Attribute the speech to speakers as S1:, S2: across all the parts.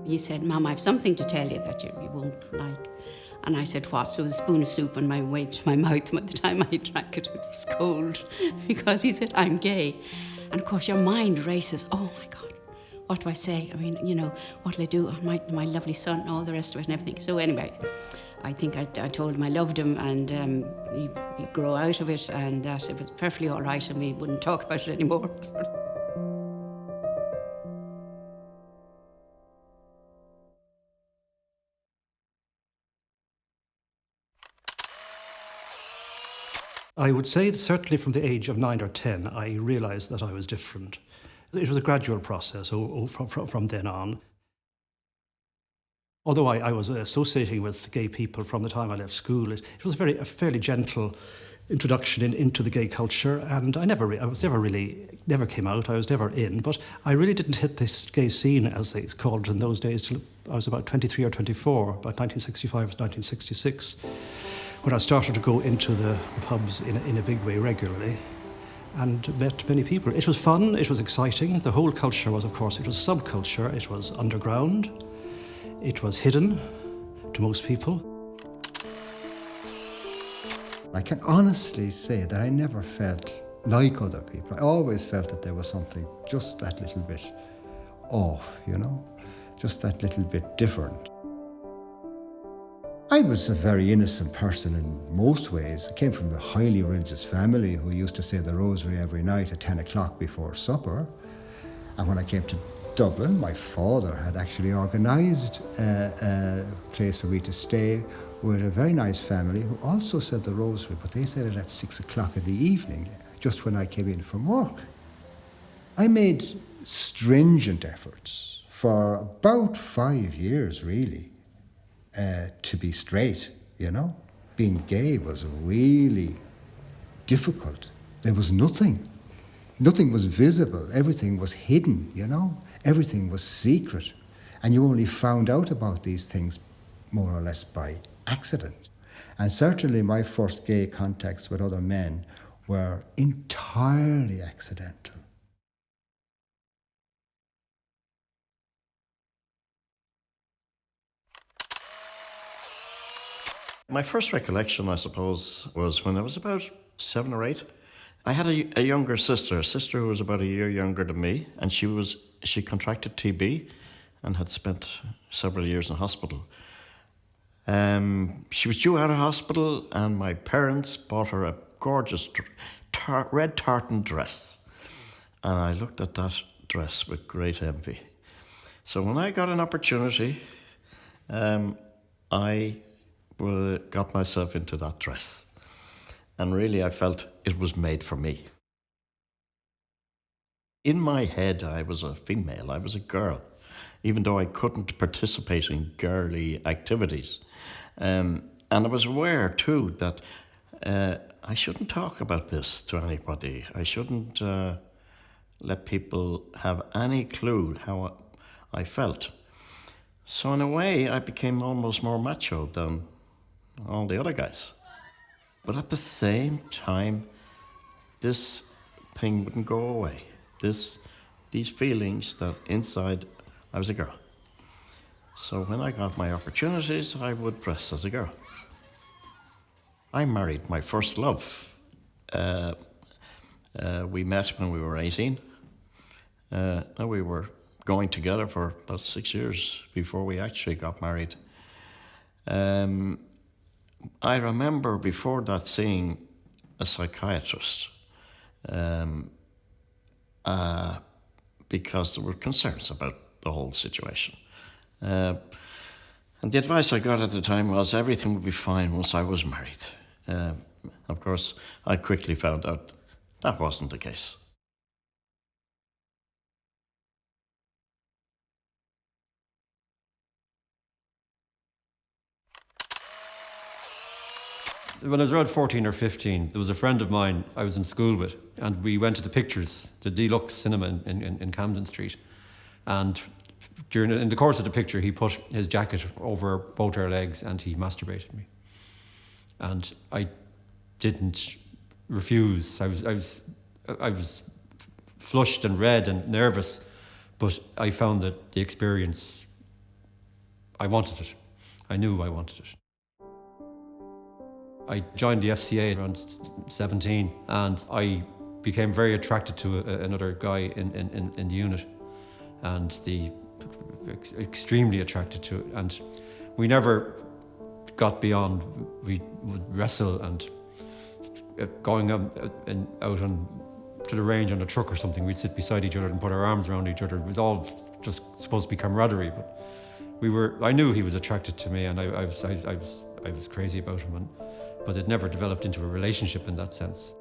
S1: He said, Mum, I have something to tell you that you won't like. And I said, what? So a spoon of soup on my way to my mouth. By the time I drank it, it was cold because he said, I'm gay. And of course, your mind races. Oh my God, what do I say? I mean, what'll I do? My lovely son, all the rest of it and everything. So anyway, I think I told him I loved him and he'd grow out of it and that it was perfectly all right and we wouldn't talk about it anymore.
S2: I would say that certainly from the age of 9 or 10, I realised that I was different. It was a gradual process from then on. Although I was associating with gay people from the time I left school, it was a fairly gentle introduction into the gay culture, and I never came out. I was never in, but I really didn't hit this gay scene, as they called it in those days, till I was about 23 or 24, about 1965 to 1966. When I started to go into the pubs in a big way regularly and met many people. It was fun, it was exciting. The whole culture was, of course, it was subculture, it was underground, it was hidden to most people.
S3: I can honestly say that I never felt like other people. I always felt that there was something just that little bit off, just that little bit different. I was a very innocent person in most ways. I came from a highly religious family who used to say the rosary every night at 10 o'clock before supper. And when I came to Dublin, my father had actually organised a place for me to stay with a very nice family who also said the rosary, but they said it at 6 o'clock in the evening, just when I came in from work. I made stringent efforts for about 5 years, really. To be straight, Being gay was really difficult. There was nothing. Nothing was visible. Everything was hidden, Everything was secret. And you only found out about these things more or less by accident. And certainly my first gay contacts with other men were entirely accidental.
S4: My first recollection, I suppose, was when I was about 7 or 8. I had a younger sister, who was about a year younger than me, and she contracted TB and had spent several years in hospital. She was due out of hospital, and my parents bought her a gorgeous red tartan dress. And I looked at that dress with great envy. So when I got an opportunity, I got myself into that dress. And really, I felt it was made for me. In my head, I was a female, I was a girl, even though I couldn't participate in girly activities. And I was aware, too, that I shouldn't talk about this to anybody. I shouldn't let people have any clue how I felt. So in a way, I became almost more macho than all the other guys. But at the same time, this thing wouldn't go away. These feelings that inside I was a girl. So when I got my opportunities, I would dress as a girl. I married my first love. We met when we were 18. We were going together for about 6 years before we actually got married. I remember before that seeing a psychiatrist because there were concerns about the whole situation. And the advice I got at the time was everything would be fine once I was married. Of course, I quickly found out that wasn't the case.
S5: When I was around 14 or 15, there was a friend of mine I was in school with, and we went to the Pictures, the Deluxe Cinema in Camden Street. And in the course of the picture, he put his jacket over both our legs and he masturbated me. And I didn't refuse. I was flushed and red and nervous, but I found that the experience I wanted it. I knew I wanted it. I joined the FCA around 17 and I became very attracted to another guy in the unit, and extremely attracted to it. And we never got beyond, we would wrestle and going out to the range on a truck or something, we'd sit beside each other and put our arms around each other. It was all just supposed to be camaraderie, but I knew he was attracted to me, and I was crazy about him, but it never developed into a relationship in that sense.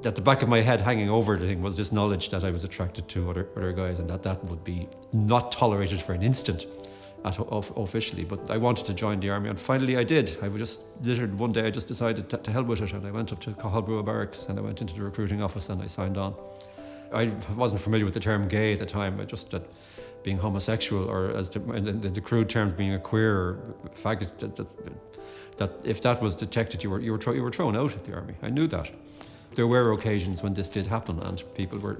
S5: At the back of my head, hanging over the thing, was this knowledge that I was attracted to other guys, and that would be not tolerated for an instant officially. But I wanted to join the army, and finally I did. Literally one day I just decided to hell with it, and I went up to Cathal Barracks and I went into the recruiting office and I signed on. I wasn't familiar with the term gay at the time, but just that being homosexual, or as the crude terms, being a queer or faggot, that if that was detected, you were thrown out of the army. I knew that. There were occasions when this did happen, and people were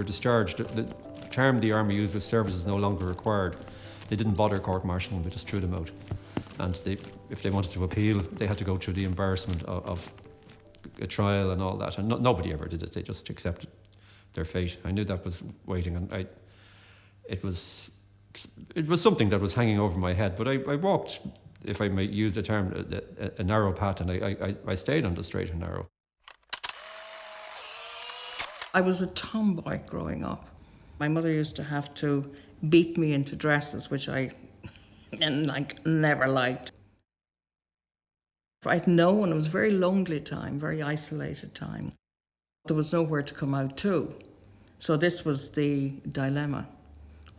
S5: discharged. The term the army used was services no longer required. They didn't bother court-martialing them, they just threw them out. And if they wanted to appeal, they had to go through the embarrassment of a trial and all that. And nobody ever did it, they just accepted their fate. I knew that was waiting, and it was something that was hanging over my head. But I walked, if I may use the term, a narrow path, and I stayed on the straight and narrow.
S6: I was a tomboy growing up. My mother used to have to beat me into dresses, which I never liked. I'd known it was a very lonely time, very isolated time. There was nowhere to come out to. So this was the dilemma.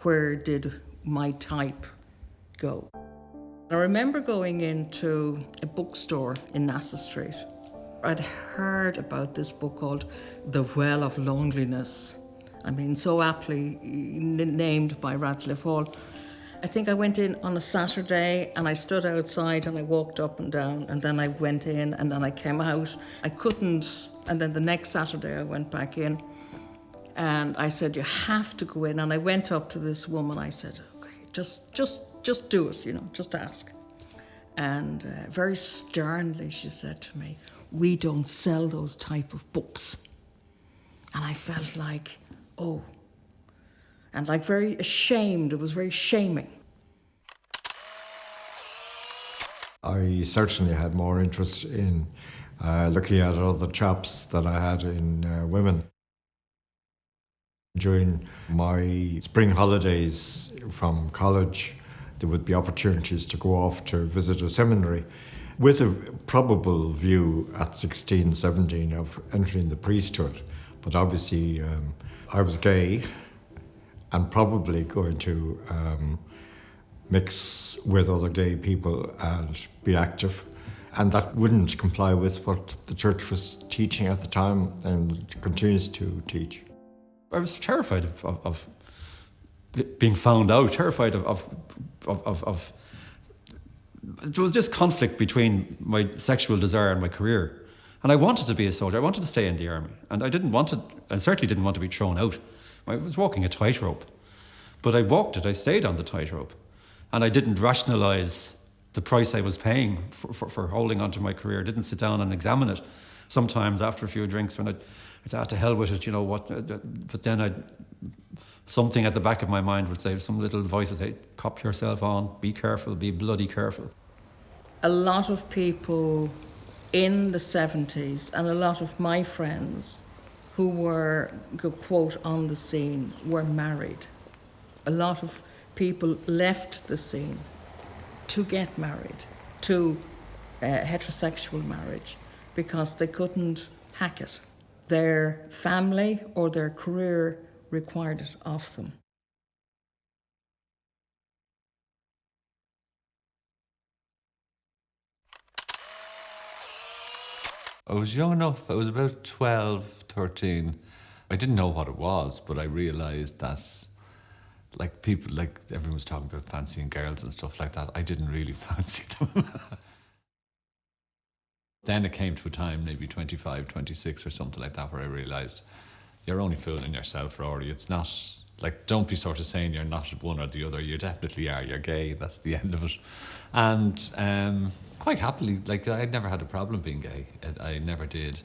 S6: Where did my type go? I remember going into a bookstore in Nassau Street. I'd heard about this book called The Well of Loneliness. I mean, so aptly named by Radcliffe Hall. I think I went in on a Saturday and I stood outside and I walked up and down, and then I went in and then I came out. I couldn't, and then the next Saturday I went back in and I said, you have to go in. And I went up to this woman, I said, okay, just do it, just ask. And very sternly she said to me, we don't sell those type of books. And I felt like, oh, and like very ashamed. It was very shaming.
S7: I certainly had more interest in looking at other chaps than I had in women. During my spring holidays from college, there would be opportunities to go off to visit a seminary with a probable view at 16, 17 of entering the priesthood. But obviously I was gay and probably going to mix with other gay people and be active. And that wouldn't comply with what the church was teaching at the time and continues to teach.
S5: I was terrified of being found out, terrified of there was this conflict between my sexual desire and my career. And I wanted to be a soldier. I wanted to stay in the army. And I certainly didn't want to be thrown out. I was walking a tightrope. But I walked it, I stayed on the tightrope. And I didn't rationalise the price I was paying for holding on to my career. I didn't sit down and examine it. Sometimes after a few drinks when I'd say, to hell with it, but then something at the back of my mind would say, some little voice would say, cop yourself on, be careful, be bloody careful.
S6: A lot of people in the 70s, and a lot of my friends who were, quote, on the scene, were married. A lot of people left the scene to get married, to heterosexual marriage, because they couldn't hack it. Their family or their career required it of them.
S8: I was young enough, I was about 12, 13. I didn't know what it was, but I realised that everyone was talking about fancying girls and stuff like that. I didn't really fancy them. Then it came to a time, maybe 25, 26 or something like that, where I realised you're only fooling yourself, Rory. It's not Like, don't be sort of saying you're not one or the other. You definitely are. You're gay. That's the end of it. And quite happily, like, I'd never had a problem being gay. I never did.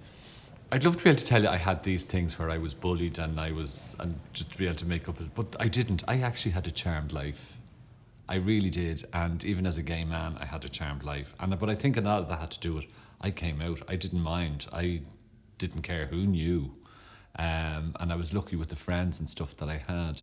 S8: I'd love to be able to tell you I had these things where I was bullied and just to be able to make up, but I didn't. I actually had a charmed life. I really did. And even as a gay man, I had a charmed life. But I think a lot of that had to do with, I came out. I didn't mind. I didn't care who knew. And I was lucky with the friends and stuff that I had.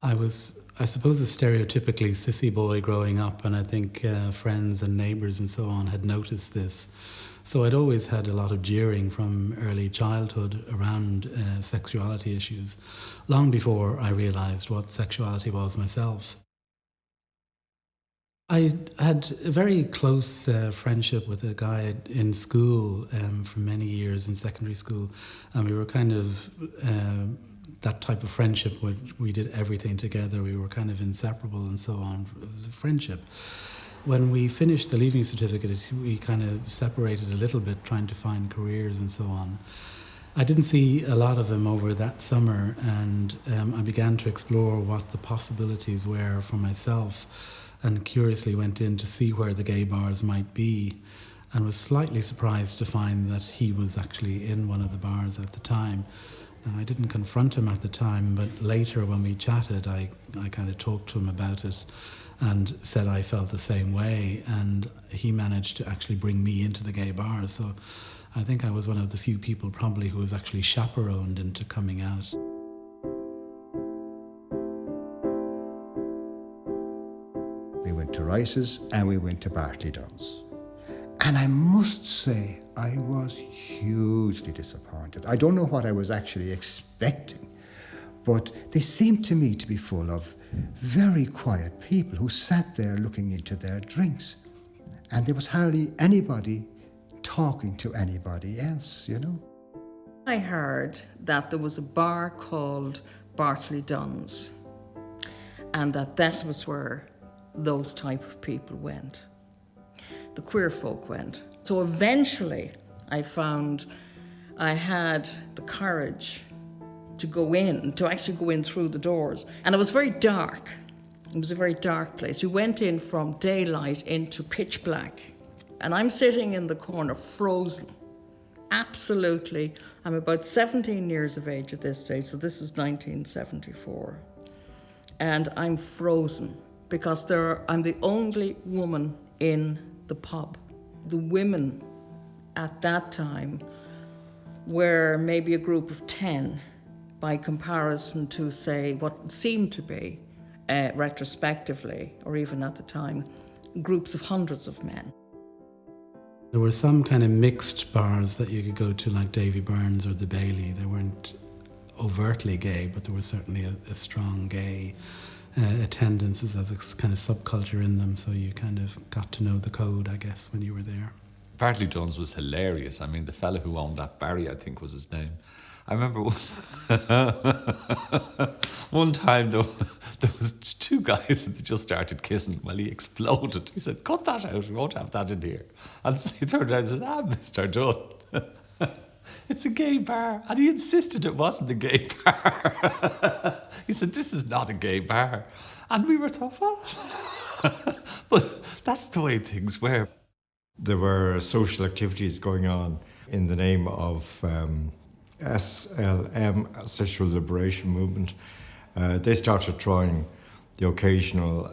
S9: I was, I suppose, a stereotypically sissy boy growing up, and I think friends and neighbours and so on had noticed this. So I'd always had a lot of jeering from early childhood around sexuality issues, long before I realised what sexuality was myself. I had a very close friendship with a guy in school for many years in secondary school, and we were kind of that type of friendship where we did everything together. We were kind of inseparable and so on. It was a friendship. When we finished the Leaving Certificate, we kind of separated a little bit, trying to find careers and so on. I didn't see a lot of him over that summer, and I began to explore what the possibilities were for myself, and curiously went in to see where the gay bars might be, and was slightly surprised to find that he was actually in one of the bars at the time. Now, I didn't confront him at the time, but later when we chatted, I kind of talked to him about it and said I felt the same way, and he managed to actually bring me into the gay bars. So I think I was one of the few people probably who was actually chaperoned into coming out.
S3: We went to Rice's and we went to Bartley Dunn's. And I must say, I was hugely disappointed. I don't know what I was actually expecting, but they seemed to me to be full of very quiet people who sat there looking into their drinks. And there was hardly anybody talking to anybody else, you know.
S6: I heard that there was a bar called Bartley Dunn's, and that was where those type of people went. The queer folk went. So eventually I found I had the courage to actually go in through the doors. And it was very dark. It was a very dark place. You went in from daylight into pitch black. And I'm sitting in the corner, frozen. Absolutely. I'm about 17 years of age at this stage, so this is 1974. And I'm frozen because I'm the only woman in the pub. The women at that time were maybe a group of 10 by comparison to, say, what seemed to be, retrospectively, or even at the time, groups of hundreds of men.
S9: There were some kind of mixed bars that you could go to, like Davy Byrne's or the Bailey. They weren't overtly gay, but there was certainly a strong gay attendance as a kind of subculture in them, so you kind of got to know the code, I guess, when you were there.
S8: Bartley Dunn's was hilarious. I mean, the fella who owned that, Barry, I think was his name. I remember one time there was two guys and they just started kissing. Well, he exploded. He said, "Cut that out, we won't have that in here." And so he turned around and said, "Mr. Dunn, it's a gay bar." And he insisted it wasn't a gay bar. He said, "This is not a gay bar." And we were thought, what? But that's the way things were.
S7: There were social activities going on in the name of SLM, Sexual Liberation Movement. They started trying the occasional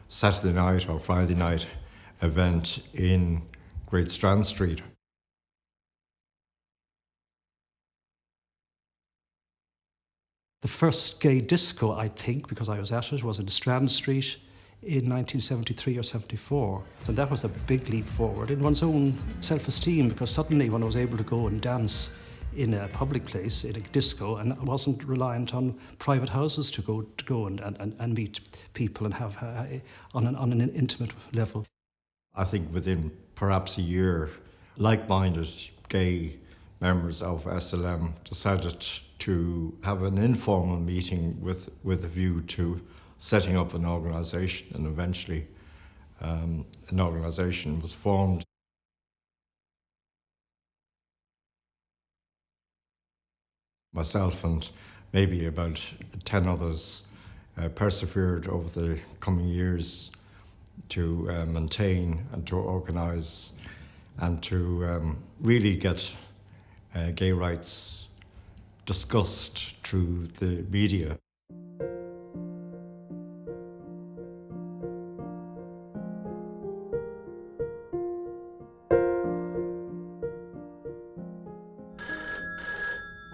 S7: Saturday night or Friday night event in Great Strand Street.
S2: The first gay disco, I think, because I was at it, was in Strand Street in 1973 or 74. And that was a big leap forward in one's own self-esteem, because suddenly one was able to go and dance in a public place, in a disco, and wasn't reliant on private houses to go and meet people and have on an intimate level.
S7: I think within perhaps a year, like-minded gay members of SLM decided to have an informal meeting with a view to setting up an organisation, and eventually an organisation was formed. Myself and maybe about 10 others persevered over the coming years to maintain and to organise and to really get gay rights discussed through the media.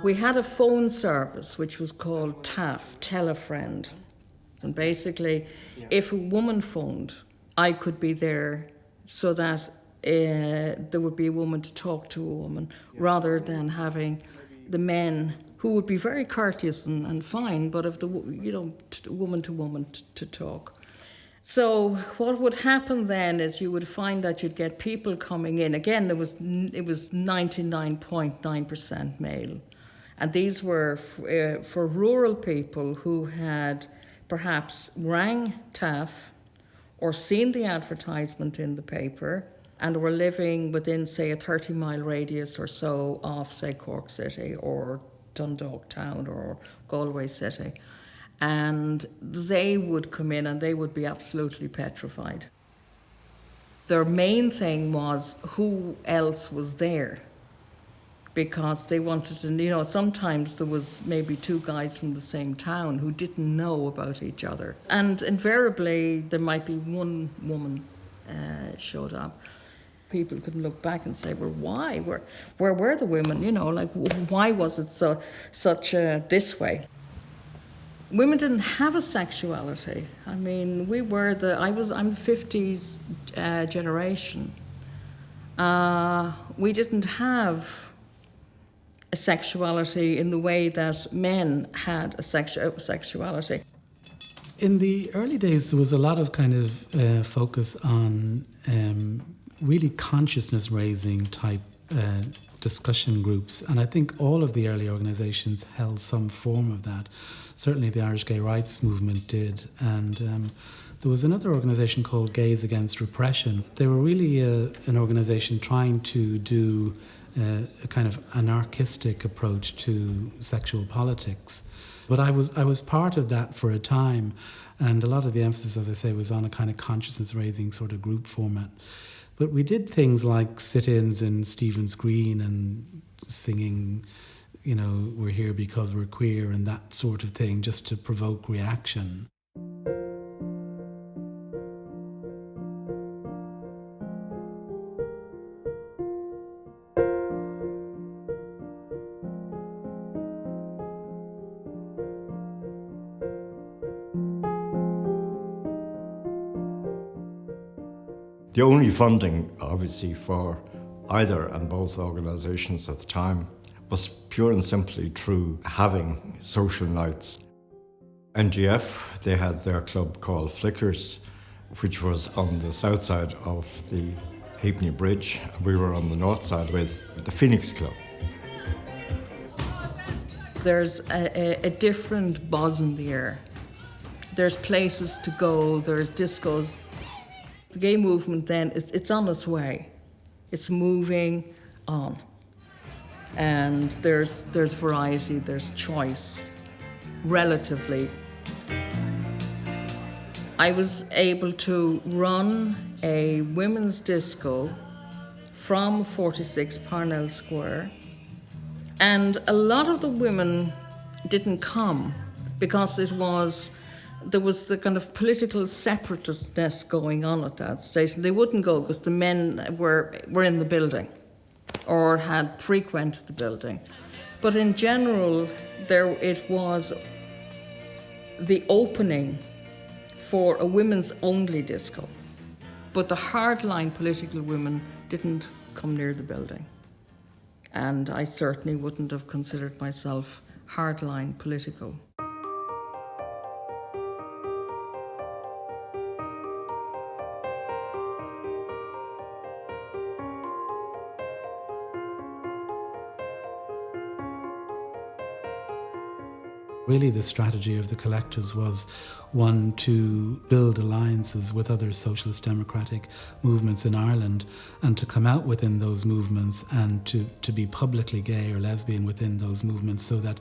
S6: We had a phone service which was called TAF, Tell a Friend. And basically, if a woman phoned, I could be there so that there would be a woman to talk to a woman, rather than having the men who would be very courteous and fine, but if the woman to woman to talk. So what would happen then is you would find that you'd get people coming in. Again, it was 99.9% male. And these were for rural people who had perhaps rang TAF or seen the advertisement in the paper and were living within, say, a 30-mile radius or so of, say, Cork City or Dundalk Town or Galway City. And they would come in and they would be absolutely petrified. Their main thing was who else was there, because they wanted to, sometimes there was maybe two guys from the same town who didn't know about each other. And invariably, there might be one woman showed up. People could look back and say, well, why? Where were the women? Why was it such this way? Women didn't have a sexuality. I mean, I'm the 50s generation. We didn't have a sexuality in the way that men had a sexuality.
S9: In the early days, there was a lot of kind of focus on really consciousness-raising type discussion groups, and I think all of the early organisations held some form of that. Certainly the Irish Gay Rights Movement did, and there was another organisation called Gays Against Repression. They were really an organisation trying to do a kind of anarchistic approach to sexual politics. But I was part of that for a time, and a lot of the emphasis, as I say, was on a kind of consciousness-raising sort of group format. But we did things like sit-ins in Stephen's Green and singing, we're here because we're queer and that sort of thing, just to provoke reaction.
S7: The only funding, obviously, for either and both organisations at the time was pure and simply through having social nights. NGF, they had their club called Flickers, which was on the south side of the Halfpenny Bridge. We were on the north side with the Phoenix Club.
S6: There's a different buzz in the air. There's places to go, there's discos. The gay movement then, it's on its way. It's moving on. And there's variety, there's choice, relatively. I was able to run a women's disco from 46 Parnell Square, and a lot of the women didn't come because there was the kind of political separatistness going on at that stage. They wouldn't go because the men were in the building or had frequented the building. But in general, it was the opening for a women's only disco. But the hardline political women didn't come near the building. And I certainly wouldn't have considered myself hardline political.
S9: Really, the strategy of the collectives was one to build alliances with other socialist democratic movements in Ireland and to come out within those movements and to be publicly gay or lesbian within those movements, so that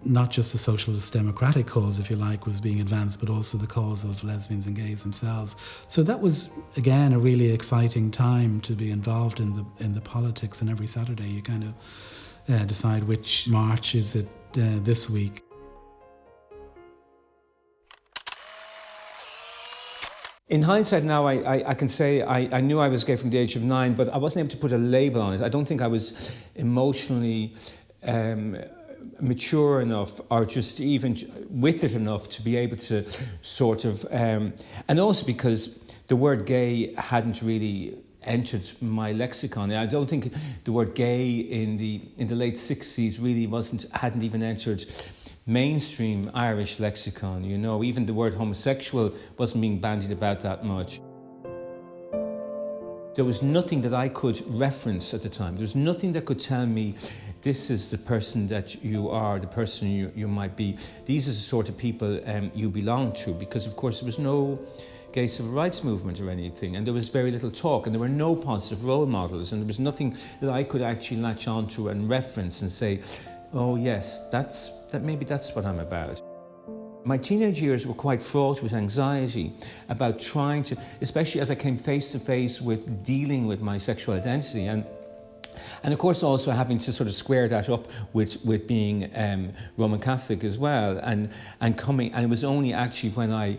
S9: not just the socialist democratic cause, if you like, was being advanced, but also the cause of lesbians and gays themselves. So that was, again, a really exciting time to be involved in the politics, and every Saturday you kind of decide which march is it this week.
S10: In hindsight now, I can say I knew I was gay from the age of 9, but I wasn't able to put a label on it. I don't think I was emotionally mature enough, or just even with it enough to be able to sort of... and also because the word gay hadn't really entered my lexicon. I don't think the word gay in the late 60s really hadn't even entered mainstream Irish lexicon, you know. Even the word homosexual wasn't being bandied about that much. There was nothing that I could reference at the time. There was nothing that could tell me, this is the person that you are, the person you might be. These are the sort of people you belong to, because of course there was no gay civil rights movement or anything, and there was very little talk, and there were no positive role models, and there was nothing that I could actually latch onto and reference and say, oh yes, maybe that's what I'm about. My teenage years were quite fraught with anxiety about trying to, especially as I came face to face with dealing with my sexual identity, and of course also having to sort of square that up with being Roman Catholic as well, and it was only actually when I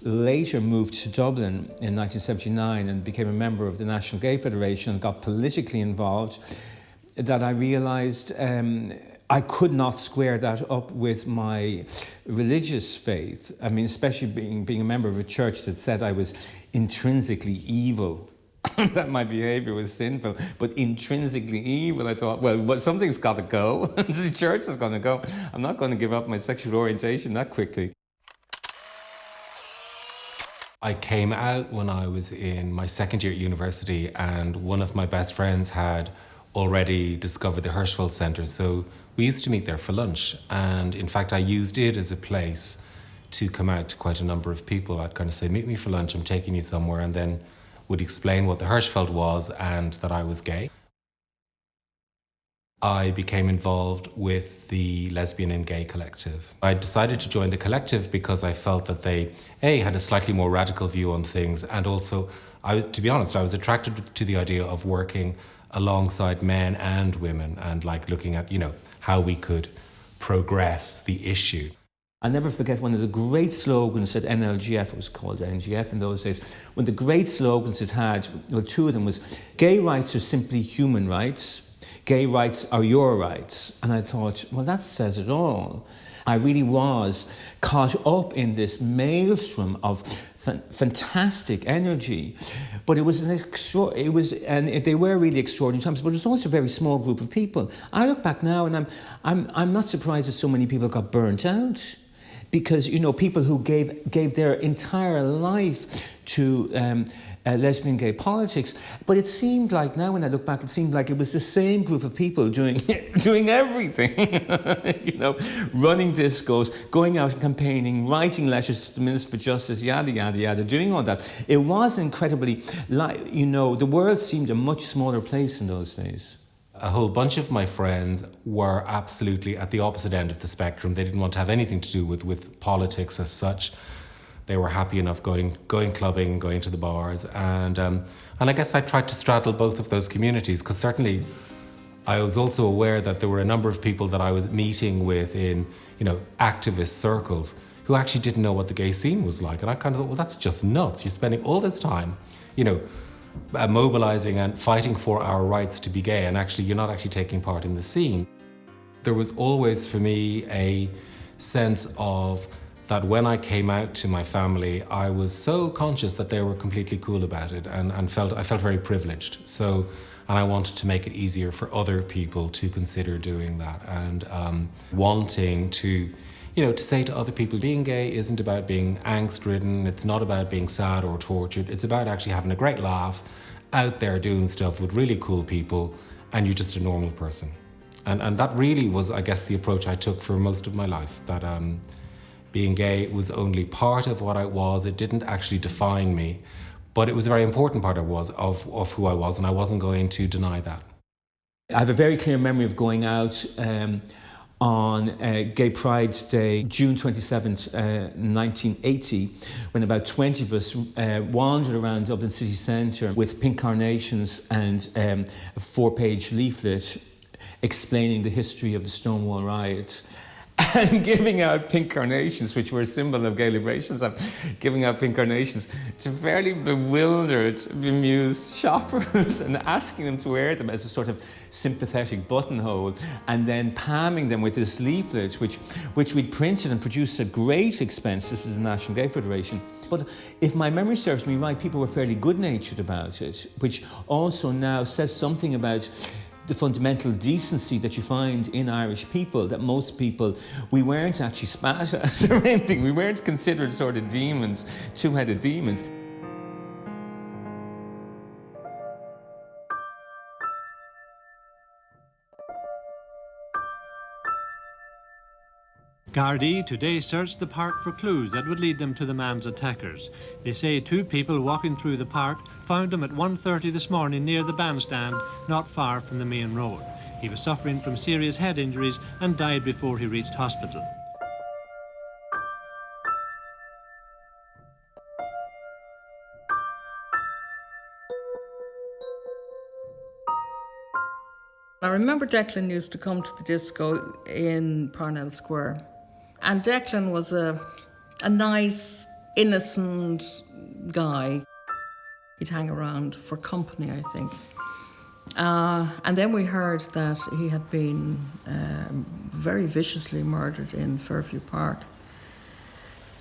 S10: later moved to Dublin in 1979 and became a member of the National Gay Federation and got politically involved that I realised I could not square that up with my religious faith. I mean, especially being a member of a church that said I was intrinsically evil. That my behaviour was sinful, but intrinsically evil. I thought, well, something's got to go. The church is going to go. I'm not going to give up my sexual orientation that quickly.
S11: I came out when I was in my second year at university, and one of my best friends had already discovered the Hirschfeld Centre, so we used to meet there for lunch, and in fact I used it as a place to come out to quite a number of people. I'd kind of say, meet me for lunch, I'm taking you somewhere, and then would explain what the Hirschfeld was and that I was gay. I became involved with the Lesbian and Gay Collective. I decided to join the collective because I felt that they, had a slightly more radical view on things, and also, to be honest, I was attracted to the idea of working alongside men and women and like looking at, how we could progress the issue.
S10: I'll never forget one of the great slogans at NLGF, it was called NGF in those days, one of the great slogans it had, well, two of them was, gay rights are simply human rights, gay rights are your rights. And I thought, well, that says it all. I really was caught up in this maelstrom of fantastic energy, but it was and they were really extraordinary times. But it was also a very small group of people. I look back now, and I'm not surprised that so many people got burnt out, because people who gave their entire life to lesbian gay politics. But it seemed like now, when I look back, it seemed like it was the same group of people doing everything. Running discos, going out and campaigning, writing letters to the Minister for Justice, yada yada yada, doing all that. It was incredibly, the world seemed a much smaller place in those days.
S11: A whole bunch of my friends were absolutely at the opposite end of the spectrum. They didn't want to have anything to do with politics as such. They were happy enough going clubbing, going to the bars, and I guess I tried to straddle both of those communities, because certainly I was also aware that there were a number of people that I was meeting with in, activist circles who actually didn't know what the gay scene was like, and I kind of thought, well, that's just nuts. You're spending all this time, mobilizing and fighting for our rights to be gay, and actually you're not actually taking part in the scene. There was always for me a sense of that when I came out to my family, I was so conscious that they were completely cool about it, and I felt very privileged. So, and I wanted to make it easier for other people to consider doing that, and wanting to, to say to other people, being gay isn't about being angst-ridden, it's not about being sad or tortured, it's about actually having a great laugh, out there doing stuff with really cool people, and you're just a normal person. And that really was, I guess, the approach I took for most of my life, that being gay was only part of what I was. It didn't actually define me, but it was a very important part of who I was, and I wasn't going to deny that.
S10: I have a very clear memory of going out on Gay Pride Day, June 27th, 1980, when about 20 of us wandered around Dublin city centre with pink carnations and a 4-page leaflet explaining the history of the Stonewall riots. And giving out pink carnations, which were a symbol of gay liberation, giving out pink carnations to fairly bewildered, bemused shoppers and asking them to wear them as a sort of sympathetic buttonhole, and then palming them with this leaflet, which we'd printed and produced at great expense. This is the National Gay Federation. But if my memory serves me right, people were fairly good-natured about it, which also now says something about the fundamental decency that you find in Irish people, that most people, we weren't actually spat at or anything. We weren't considered sort of demons, two-headed demons.
S12: Gardaí today searched the park for clues that would lead them to the man's attackers. They say 2 people walking through the park found him at 1:30 this morning near the bandstand, not far from the main road. He was suffering from serious head injuries and died before he reached hospital.
S6: I remember Declan used to come to the disco in Parnell Square. And Declan was a nice, innocent guy. He'd hang around for company, I think. And then we heard that he had been very viciously murdered in Fairview Park.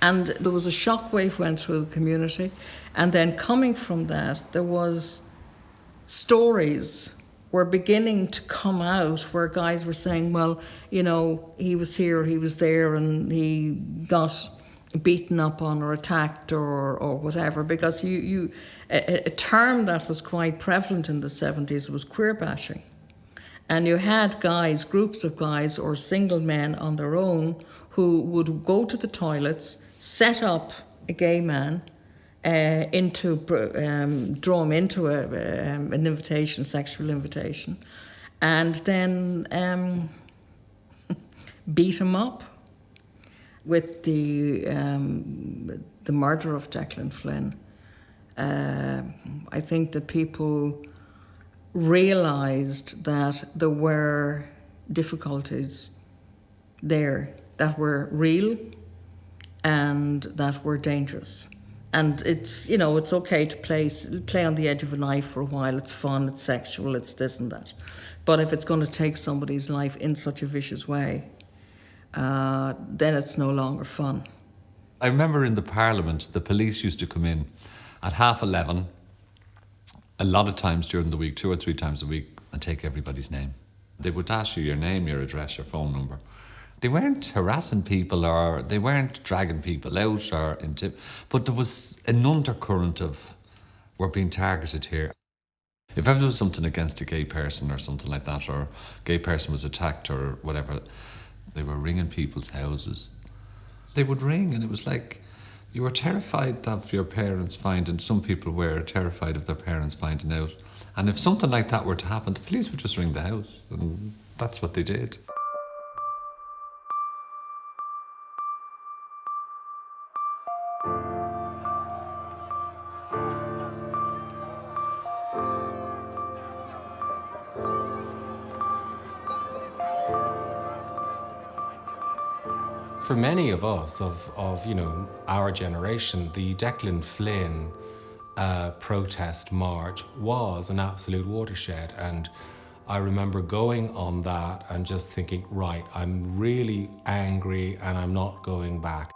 S6: And there was a shockwave went through the community. And then coming from that, there was stories were beginning to come out where guys were saying, well, you know, he was here, he was there, and he got beaten up on or attacked or whatever, because a term that was quite prevalent in the 70s was queer bashing. And you had guys, groups of guys or single men on their own who would go to the toilets, set up a gay man, draw him into an invitation, sexual invitation, and then beat him up. With the murder of Declan Flynn, I think that people realised that there were difficulties there that were real and that were dangerous. And it's, you know, it's okay to play on the edge of a knife for a while. It's fun, it's sexual, it's this and that. But if it's going to take somebody's life in such a vicious way, then it's no longer fun.
S8: I remember in the Parliament, the police used to come in at 11:30, a lot of times during the week, 2 or 3 times a week, and take everybody's name. They would ask you your name, your address, your phone number. They weren't harassing people or they weren't dragging people out but there was an undercurrent of, we're being targeted here. If ever there was something against a gay person or something like that, or a gay person was attacked or whatever, they were ringing people's houses. They would ring, and it was like you were terrified of your parents finding, some people were terrified of their parents finding out. And if something like that were to happen, the police would just ring the house, and that's what they did.
S11: For many of us, of you know, our generation, the Declan Flynn protest march was an absolute watershed. And I remember going on that and just thinking, right, I'm really angry and I'm not going back.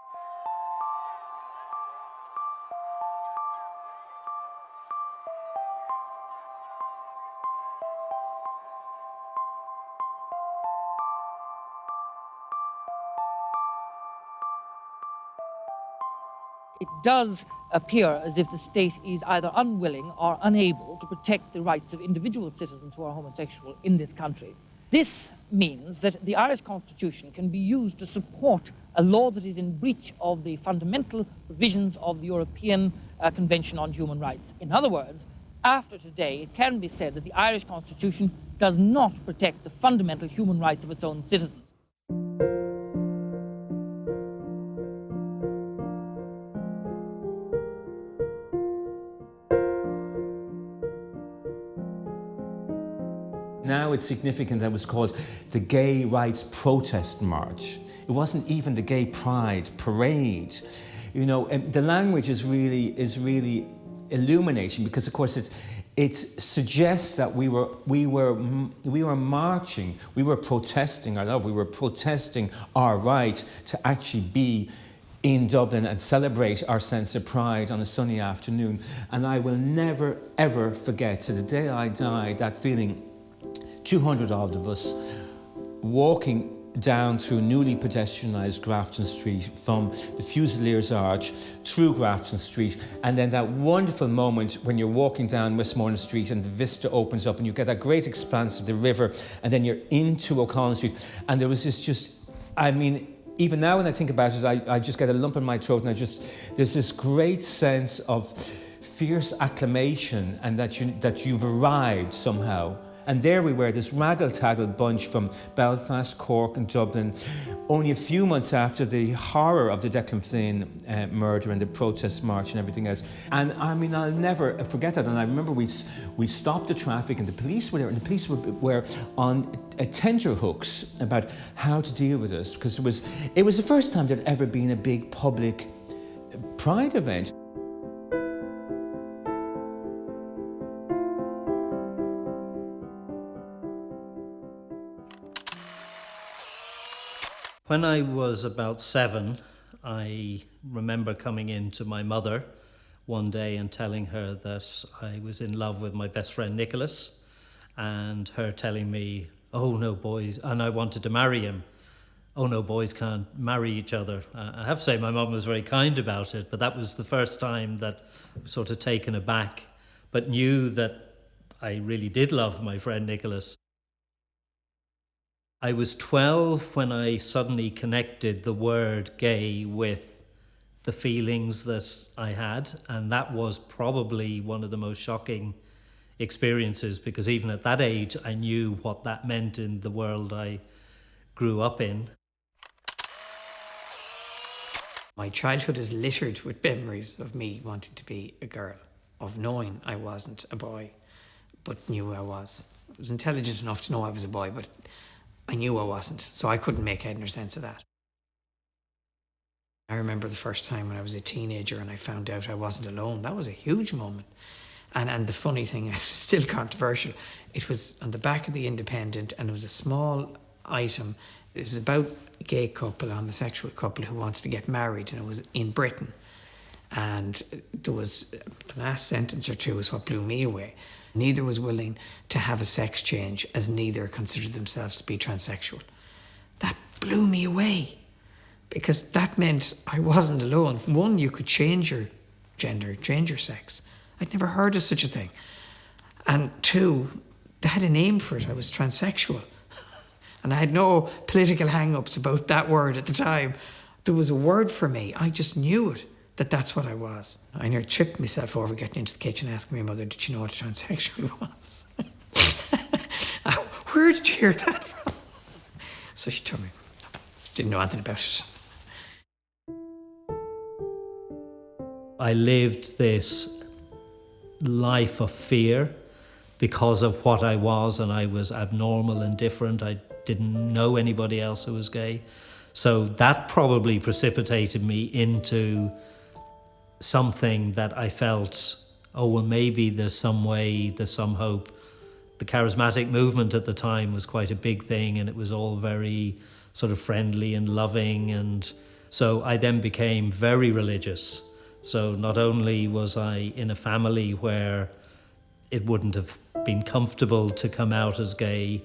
S13: It does appear as if the state is either unwilling or unable to protect the rights of individual citizens who are homosexual in this country. This means that the Irish Constitution can be used to support a law that is in breach of the fundamental provisions of the European Convention on Human Rights. In other words, after today, it can be said that the Irish Constitution does not protect the fundamental human rights of its own citizens.
S10: Now it's significant that it was called the Gay Rights Protest March. It wasn't even the Gay Pride Parade. You know, and the language is really illuminating, because of course it suggests that we were marching, we were protesting our love, we were protesting our right to actually be in Dublin and celebrate our sense of pride on a sunny afternoon. And I will never ever forget, to the day I die, that feeling. 200 odd of us walking down through newly pedestrianised Grafton Street, from the Fusiliers Arch through Grafton Street, and then that wonderful moment when you're walking down Westmoreland Street and the vista opens up and you get that great expanse of the river, and then you're into O'Connell Street, and there was this just, I mean, even now when I think about it, I just get a lump in my throat, and there's this great sense of fierce acclamation, and that you've arrived somehow. And there we were, this raggle-taggle bunch from Belfast, Cork and Dublin, only a few months after the horror of the Declan Flynn murder and the protest march and everything else. And I mean, I'll never forget that. And I remember we stopped the traffic, and the police were there, and the police were on tenterhooks about how to deal with us, because it was the first time there'd ever been a big public pride event.
S14: When I was about 7, I remember coming in to my mother one day and telling her that I was in love with my best friend Nicholas, and her telling me, oh no boys, and I wanted to marry him. Oh no, boys can't marry each other. I have to say my mum was very kind about it, but that was the first time that I was sort of taken aback, but knew that I really did love my friend Nicholas. I was 12 when I suddenly connected the word gay with the feelings that I had, and that was probably one of the most shocking experiences, because even at that age I knew what that meant in the world I grew up in.
S15: My childhood is littered with memories of me wanting to be a girl, of knowing I wasn't a boy, but knew I was. I was intelligent enough to know I was a boy, but I knew I wasn't, so I couldn't make head nor sense of that. I remember the first time when I was a teenager and I found out I wasn't alone. That was a huge moment. And the funny thing is, still controversial, it was on the back of the Independent, and it was a small item. It was about a gay couple, a homosexual couple who wanted to get married, and it was in Britain. And there was, the last sentence or two was what blew me away. Neither was willing to have a sex change, as neither considered themselves to be transsexual. That blew me away, because that meant I wasn't alone. One, you could change your gender, change your sex. I'd never heard of such a thing. And two, they had a name for it. I was transsexual. And I had no political hang-ups about that word at the time. There was a word for me. I just knew it. That's what I was. I nearly tripped myself over getting into the kitchen asking my mother, did she know what a transsexual was? Where did you hear that from? So she told me. She didn't know anything about it.
S14: I lived this life of fear because of what I was, and I was abnormal and different. I didn't know anybody else who was gay. So that probably precipitated me into something that I felt, oh, well, maybe there's some way, there's some hope. The charismatic movement at the time was quite a big thing, and it was all very sort of friendly and loving. And so I then became very religious. So not only was I in a family where it wouldn't have been comfortable to come out as gay,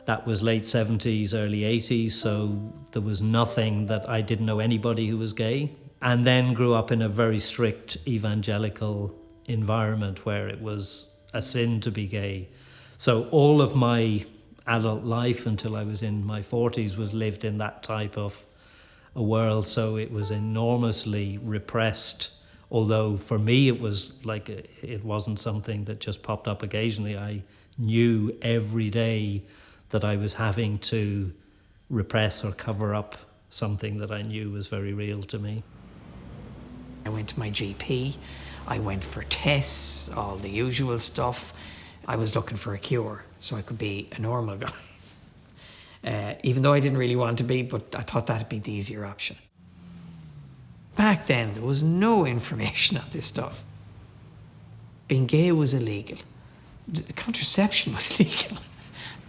S14: that was late 70s, early 80s, so there was nothing that I didn't know anybody who was gay. And then grew up in a very strict evangelical environment where it was a sin to be gay. So all of my adult life until I was in my 40s was lived in that type of a world, so it was enormously repressed. Although for me it was like it wasn't something that just popped up occasionally. I knew every day that I was having to repress or cover up something that I knew was very real to me.
S15: I went to my GP, I went for tests, all the usual stuff. I was looking for a cure so I could be a normal guy. Even though I didn't really want to be, but I thought that'd be the easier option. Back then, there was no information on this stuff. Being gay was illegal. Contraception was illegal.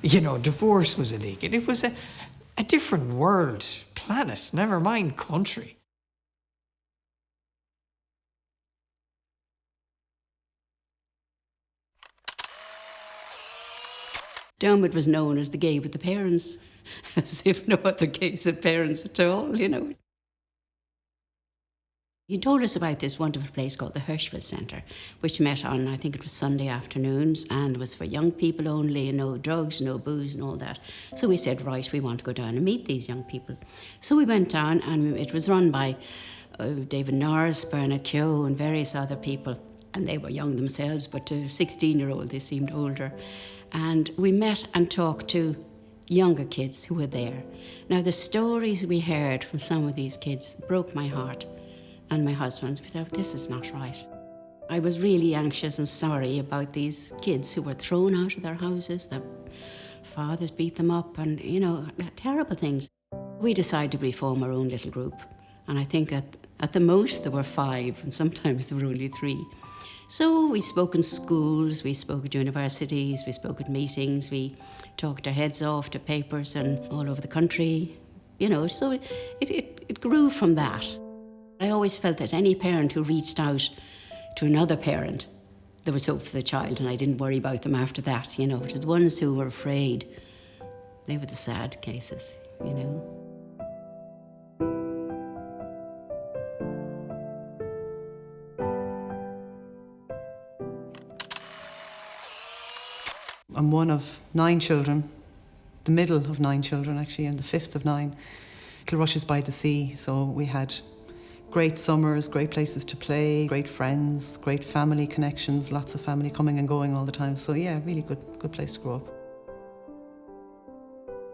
S15: You know, divorce was illegal. It was a different world, planet, never mind country.
S1: Dermot was known as the gay with the parents, as if no other gays had parents at all, you know. He told us about this wonderful place called the Hirschfeld Centre, which met on, I think it was Sunday afternoons, and was for young people only, and no drugs, no booze and all that. So we said, right, we want to go down and meet these young people. So we went down, and it was run by David Norris, Bernard Keogh, and various other people. And they were young themselves, but to a 16-year-old they seemed older. And we met and talked to younger kids who were there. Now, the stories we heard from some of these kids broke my heart and my husband's. We thought, this is not right. I was really anxious and sorry about these kids who were thrown out of their houses, their fathers beat them up, and, you know, terrible things. We decided to reform our own little group, and I think at the most there were 5, and sometimes there were only 3. So we spoke in schools, we spoke at universities, we spoke at meetings, we talked our heads off to papers and all over the country, you know, so it grew from that. I always felt that any parent who reached out to another parent, there was hope for the child, and I didn't worry about them after that, you know. It was the ones who were afraid, they were the sad cases, you know.
S16: I'm one of 9 children, the middle of 9 children actually, and the 5th of 9. Kilrush is by the sea, so we had great summers, great places to play, great friends, great family connections, lots of family coming and going all the time. So yeah, really good place to grow up.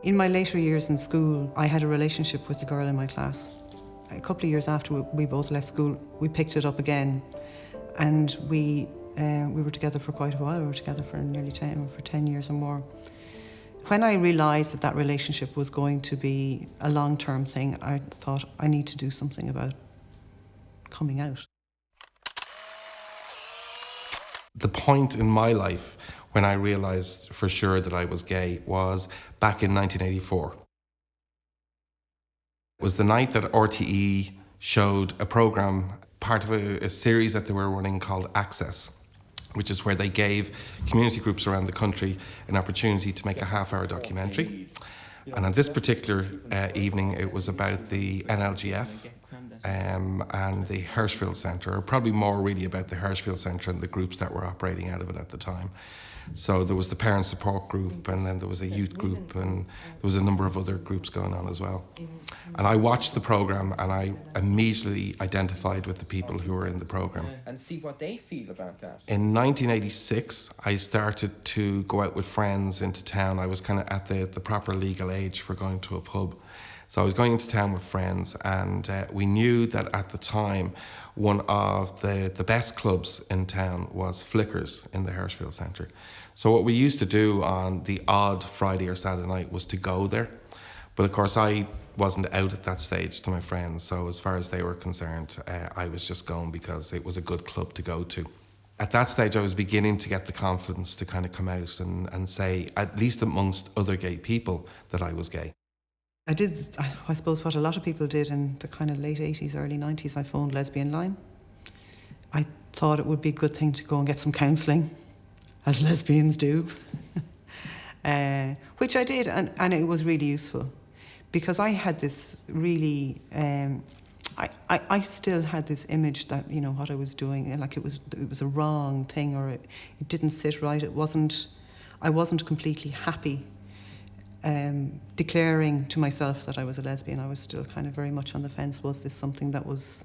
S16: In my later years in school, I had a relationship with a girl in my class. A couple of years after we both left school, we picked it up again, and we were together for quite a while. We were together for nearly 10 years or more. When I realised that relationship was going to be a long-term thing, I thought I need to do something about coming out.
S17: The point in my life when I realised for sure that I was gay was back in 1984. It was the night that RTE showed a programme, part of a series that they were running called Access, which is where they gave community groups around the country an opportunity to make a half-hour documentary. And on this particular evening, it was about the NLGF and the Hirschfeld Centre, or probably more really about the Hirschfeld Centre and the groups that were operating out of it at the time. So there was the parent support group, and then there was a youth group, and there was a number of other groups going on as well. And I watched the programme, and I immediately identified with the people who were in the programme.
S18: And see what they feel about that.
S17: In 1986, I started to go out with friends into town. I was kind of at the proper legal age for going to a pub. So I was going into town with friends, and we knew that at the time, one of the best clubs in town was Flickers in the Hirschfeld Centre. So what we used to do on the odd Friday or Saturday night was to go there. But of course, I wasn't out at that stage to my friends, so as far as they were concerned, I was just going because it was a good club to go to. At that stage, I was beginning to get the confidence to kind of come out and say, at least amongst other gay people, that I was gay.
S16: I did, I suppose, what a lot of people did in the kind of late 80s, early 90s. I phoned Lesbian Line. I thought it would be a good thing to go and get some counselling, as lesbians do, which I did, and it was really useful. Because I had this really, I still had this image that, you know, what I was doing, like it was a wrong thing, or it didn't sit right. I wasn't completely happy declaring to myself that I was a lesbian. I was still kind of very much on the fence. Was this something that was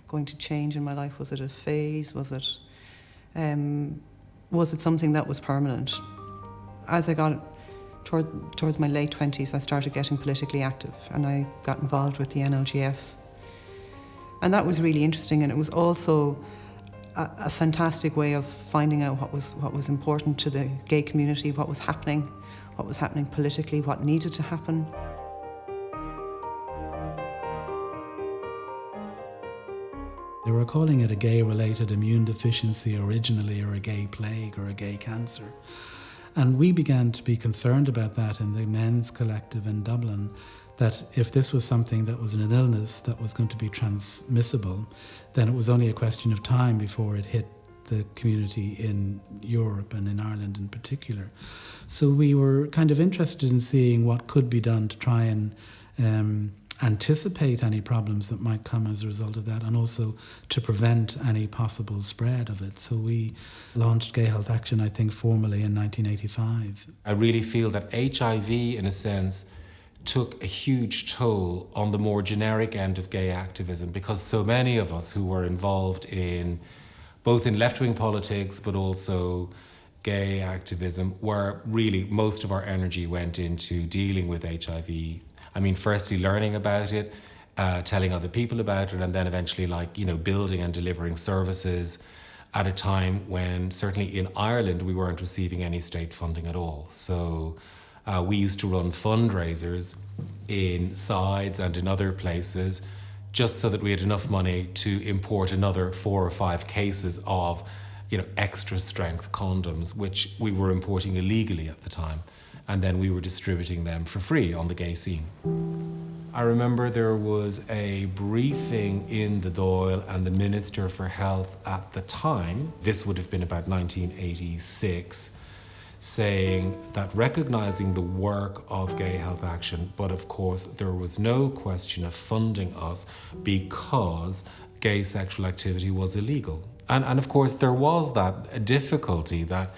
S16: going to change in my life? Was it a phase? Was it something that was permanent? As I got towards my late 20s, I started getting politically active, and I got involved with the NLGF. And that was really interesting, and it was also a fantastic way of finding out what was important to the gay community, what was happening politically, what needed to happen.
S9: They were calling it a gay-related immune deficiency originally, or a gay plague, or a gay cancer. And we began to be concerned about that in the men's collective in Dublin, that if this was something that was an illness that was going to be transmissible, then it was only a question of time before it hit the community in Europe and in Ireland in particular. So we were kind of interested in seeing what could be done to try and anticipate any problems that might come as a result of that, and also to prevent any possible spread of it. So we launched Gay Health Action, I think, formally in 1985.
S11: I really feel that HIV, in a sense, took a huge toll on the more generic end of gay activism, because so many of us who were involved in both in left-wing politics but also gay activism, where really most of our energy went into dealing with HIV. I mean, firstly learning about it, telling other people about it, and then eventually building and delivering services at a time when certainly in Ireland we weren't receiving any state funding at all. So we used to run fundraisers in Sides and in other places just so that we had enough money to import another 4 or 5 cases of, extra strength condoms, which we were importing illegally at the time. And then we were distributing them for free on the gay scene. I remember there was a briefing in the Dáil, and the Minister for Health at the time, this would have been about 1986, saying that recognising the work of Gay Health Action, but of course there was no question of funding us because gay sexual activity was illegal. And of course there was that difficulty that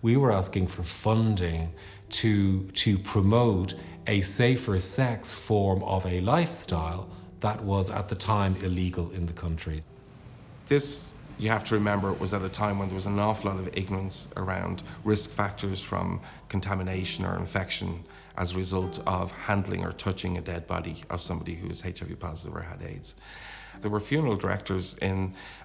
S11: we were asking for funding to promote a safer sex form of a lifestyle that was at the time illegal in the country.
S17: This, you have to remember, it was at a time when there was an awful lot of ignorance around risk factors from contamination or infection as a result of handling or touching a dead body of somebody who was HIV positive or had AIDS. There were funeral directors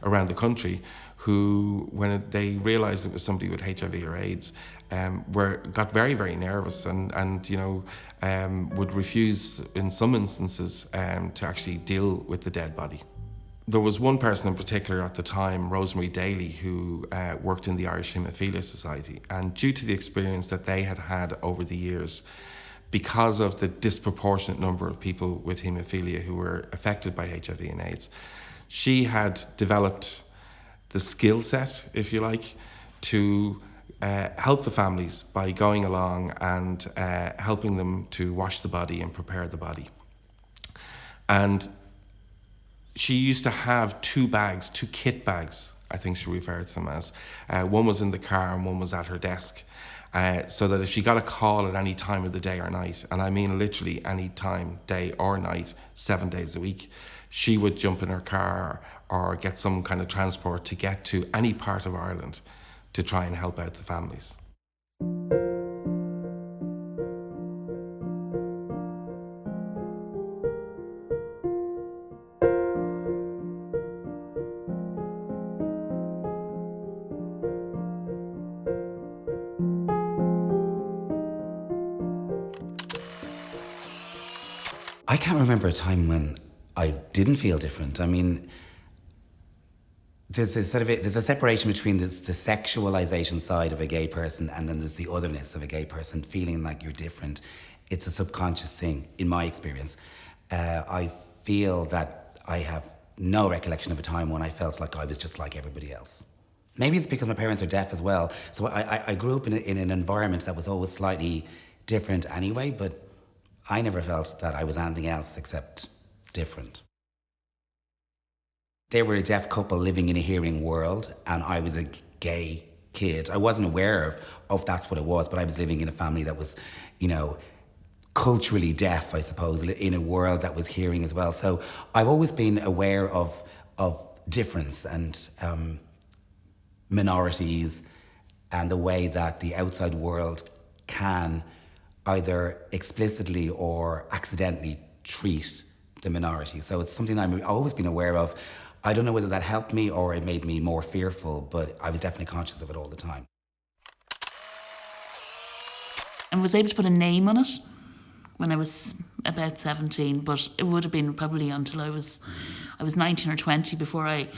S17: around the country who, when they realised it was somebody with HIV or AIDS, got very, very nervous and would refuse, in some instances, to actually deal with the dead body. There was one person in particular at the time, Rosemary Daly, who worked in the Irish Haemophilia Society, and due to the experience that they had had over the years, because of the disproportionate number of people with haemophilia who were affected by HIV and AIDS, she had developed the skill set, if you like, to help the families by going along and helping them to wash the body and prepare the body. And she used to have 2 kit bags, I think she referred to them as. One was in the car and one was at her desk. So that if she got a call at any time of the day or night, and I mean literally any time, day or night, 7 days a week, she would jump in her car or get some kind of transport to get to any part of Ireland to try and help out the families.
S19: I can't remember a time when I didn't feel different. I mean, there's a separation between the sexualization side of a gay person, and then there's the otherness of a gay person, feeling like you're different. It's a subconscious thing, in my experience. I feel that I have no recollection of a time when I felt like I was just like everybody else. Maybe it's because my parents are deaf as well. So I grew up in an environment that was always slightly different anyway, but I never felt that I was anything else except different. They were a deaf couple living in a hearing world, and I was a gay kid. I wasn't aware of that's what it was, but I was living in a family that was, culturally deaf, I suppose, in a world that was hearing as well. So I've always been aware of difference and minorities and the way that the outside world can either explicitly or accidentally treat the minority. So it's something I've always been aware of. I don't know whether that helped me or it made me more fearful, but I was definitely conscious of it all the time.
S20: I was able to put a name on it when I was about 17, but it would have been probably until I was 19 or 20 before I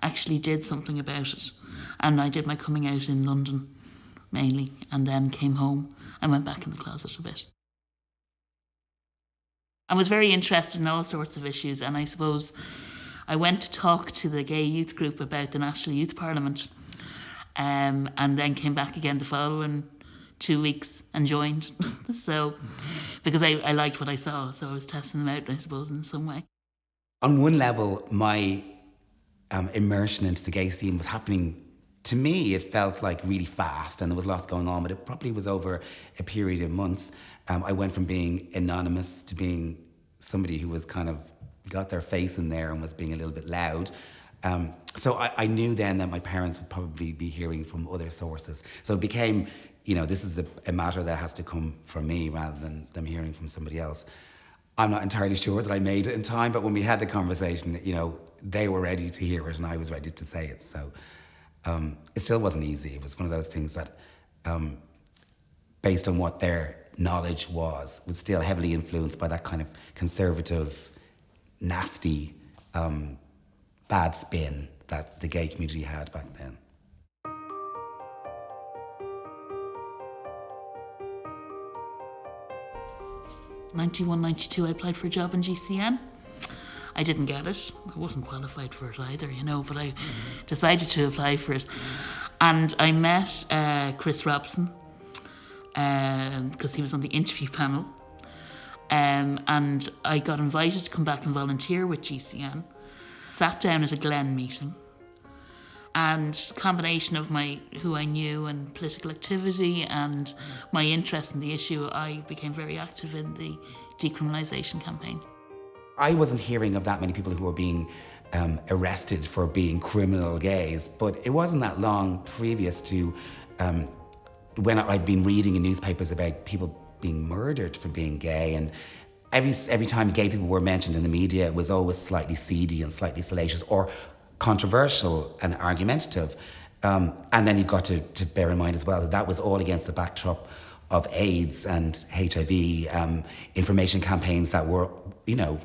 S20: actually did something about it. And I did my coming out in London, mainly, and then came home and went back in the closet a bit. I was very interested in all sorts of issues, and I suppose I went to talk to the gay youth group about the National Youth Parliament, and then came back again the following 2 weeks and joined. So, because I liked what I saw, so I was testing them out, I suppose, in some way.
S19: On one level, my immersion into the gay scene was happening. To me, it felt like really fast and there was lots going on, but it probably was over a period of months. I went from being anonymous to being somebody who was kind of got their face in there and was being a little bit loud. So I knew then that my parents would probably be hearing from other sources. So it became, this is a matter that has to come from me rather than them hearing from somebody else. I'm not entirely sure that I made it in time, but when we had the conversation, they were ready to hear it and I was ready to say it. So it still wasn't easy. It was one of those things that, based on what their knowledge was still heavily influenced by that kind of conservative, nasty, bad spin that the gay community had back then.
S20: 91, 92, I applied for a job in GCN. I didn't get it. I wasn't qualified for it either, but I decided to apply for it. And I met Chris Robson, because he was on the interview panel. And I got invited to come back and volunteer with GCN. Sat down at a Glen meeting. And combination of who I knew and political activity and my interest in the issue, I became very active in the decriminalisation campaign.
S19: I wasn't hearing of that many people who were being arrested for being criminal gays, but it wasn't that long previous to when I'd been reading in newspapers about people being murdered for being gay, and every time gay people were mentioned in the media, it was always slightly seedy and slightly salacious or controversial and argumentative. And then you've got to bear in mind as well that was all against the backdrop of AIDS and HIV, information campaigns that were,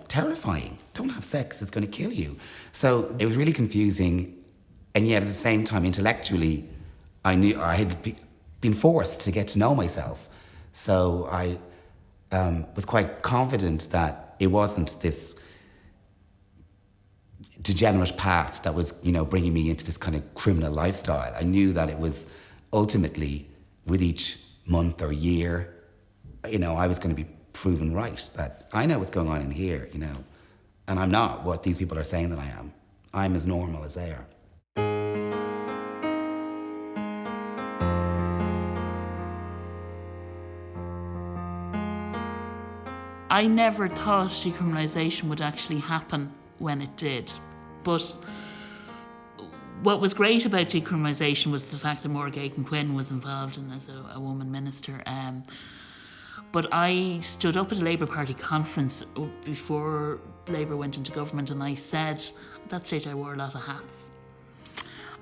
S19: terrifying. Don't have sex, it's going to kill you. So it was really confusing. And yet at the same time, intellectually, I knew I had been forced to get to know myself. So I was quite confident that it wasn't this degenerate path that was, bringing me into this kind of criminal lifestyle. I knew that it was ultimately, with each month or year, I was going to be proven right, that I know what's going on in here, and I'm not what these people are saying that I am. I'm as normal as they are.
S20: I never thought decriminalisation would actually happen when it did. But what was great about decriminalisation was the fact that Maura Gagan-Quinn was involved in as a woman minister. But I stood up at a Labour Party conference before Labour went into government, and I said, at that stage I wore a lot of hats.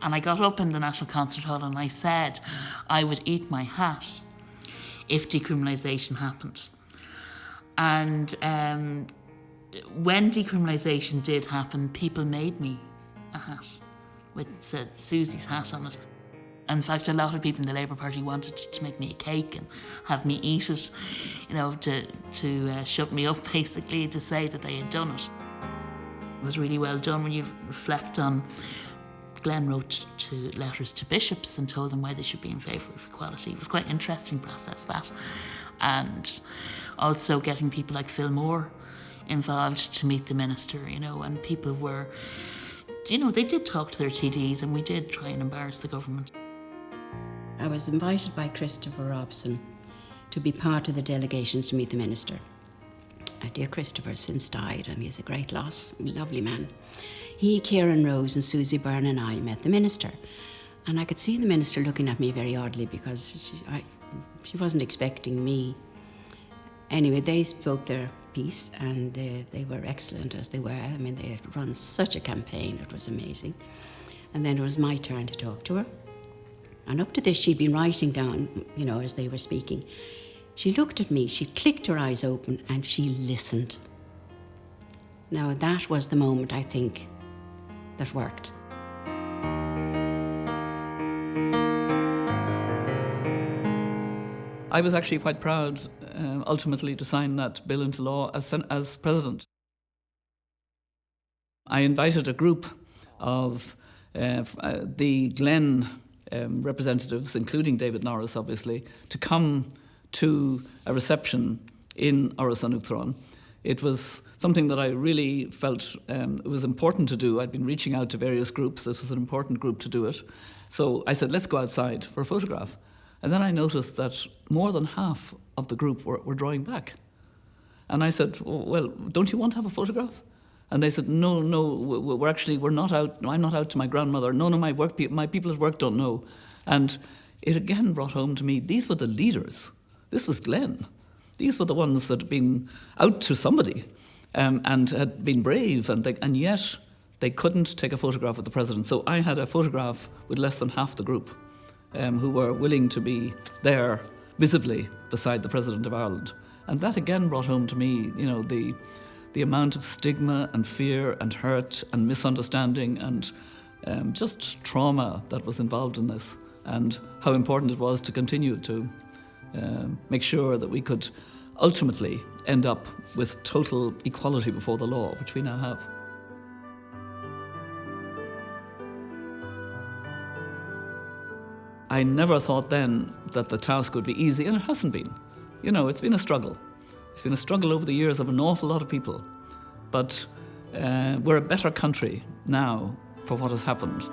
S20: And I got up in the National Concert Hall and I said I would eat my hat if decriminalisation happened. And when decriminalisation did happen, people made me a hat with said Susie's hat on it. In fact, a lot of people in the Labour Party wanted to make me a cake and have me eat it, to shut me up, basically, to say that they had done it. It was really well done when you reflect on. Glenn wrote letters to bishops and told them why they should be in favour of equality. It was quite an interesting process, that. And also getting people like Phil Moore involved to meet the minister, and people were, they did talk to their TDs, and we did try and embarrass the government.
S1: I was invited by Christopher Robson to be part of the delegation to meet the minister. Dear Christopher since died, and he's a great loss, lovely man. He, Kieran Rose and Susie Byrne and I met the minister. And I could see the minister looking at me very oddly because she wasn't expecting me. Anyway, they spoke their piece and they were excellent as they were. I mean, they had run such a campaign, it was amazing. And then it was my turn to talk to her. And up to this, she'd been writing down, you know, as they were speaking. She looked at me, she clicked her eyes open and she listened. Now that was the moment, I think, that worked.
S19: I was actually quite proud, ultimately, to sign that bill into law as president. I invited a group of the Glen representatives, including David Norris, obviously, to come to a reception in Áras an Uachtaráin. It was something that I really felt it was important to do. I'd been reaching out to various groups. This was an important group to do it. So I said, let's go outside for a photograph. And then I noticed that more than half of the group were drawing back. And I said, well, don't you want to have a photograph? And they said, no, we're not out. No, I'm not out to my grandmother. No, my people at work don't know. And it again brought home to me, these were the leaders. This was Glen. These were the ones that had been out to somebody and had been brave, and yet they couldn't take a photograph with the president. So I had a photograph with less than half the group who were willing to be there visibly beside the President of Ireland. And that again brought home to me, you know, the amount of stigma and fear and hurt and misunderstanding and just trauma that was involved in this, and how important it was to continue to make sure that we could ultimately end up with total equality before the law, which we now have. I never thought then that the task would be easy, and it hasn't been. You know, it's been a struggle. It's been a struggle over the years of an awful lot of people. But we're a better country now for what has happened.